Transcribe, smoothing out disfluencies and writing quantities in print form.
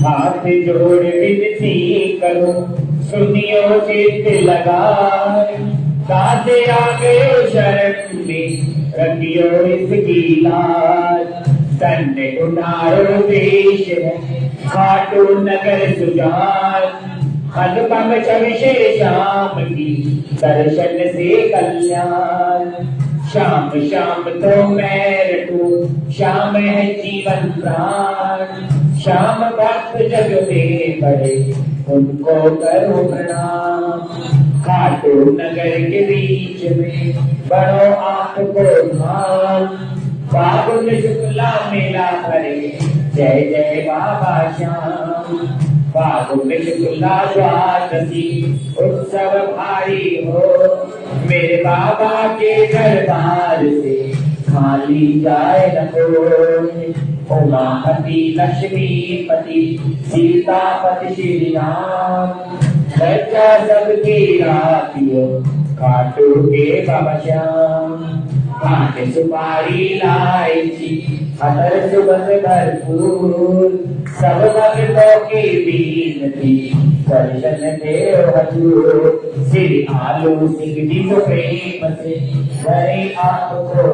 हाथ जोड़ विनती करो सुनियो चित लगाए साथे आगे शरण में रखियो इसकी लाज तन्ने उनारो देश खाटू नगर सुजान अनुपम चविशे श्याम की दर्शन से कल्याण श्याम श्याम तो मैं रटू श्याम है जीवन प्राण श्याम भक्त जग में बड़े उनको करो प्रणाम खाटू नगर के बीच में बड़ो आपको धाम फागुन शुक्ला मेला भरे जय जय बाबा श्याम फागुन शुक्ला द्वादशी उत्सव भारी हो मेरे बाबा के दरबार से खाली जाए न कोई उमापति लक्ष्मीपति सीतापति श्री राम बच्चा सबकी रातियों खाटू के बाबा श्याम भाट सुपारी इलायची अतर सुगंध भरपूर सब भक्तों के बीच विनती दर्शन देव हजूर श्री आलू सिंह जी को प्रेम से भरे आपको